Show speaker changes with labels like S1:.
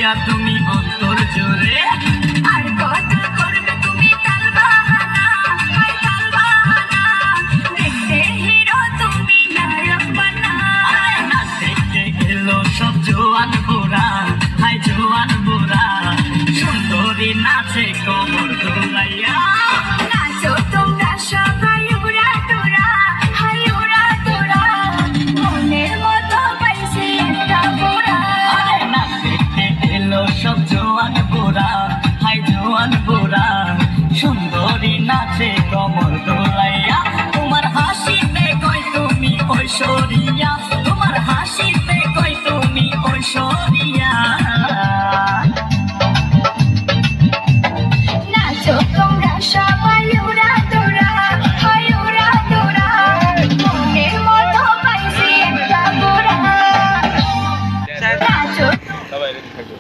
S1: নাচিয়া তুমি অন্তর জোরে।
S2: আর কত করবে তুমি তাল বাহানা, হায় তাল বাহানা, দেখতে হিরো তুমি নায়ক বানা।
S1: নাচ দেখতে এলো সব জোয়ান বুড়া, হাই জোয়ান বুড়া, সুন্দরী নাচে কোমর দোলাইয়া।
S2: নাচো তোমরা সবাই উড়া তোরা, হাই উড়া তোরা, মনের মতো পাইছি একটা বুড়া।
S1: নাচ দেখতে এলো সব জোয়ান বুড়া, হাই জোয়ান বুড়া, সুন্দরী নাচে কোমর দোলাইয়া। তোমার হাসিতে কই তুমি ঐশ্বরিয়া, তোমার হাসিতে কই তুমি ঐশ্বরিয়া।
S2: নাচো তোমরা সবাই উড়া তোরা, হাই উড়া তোরা, মনের মতো পাইছি একটা বুড়া। নাচো
S3: সবাই রেডি থাকো।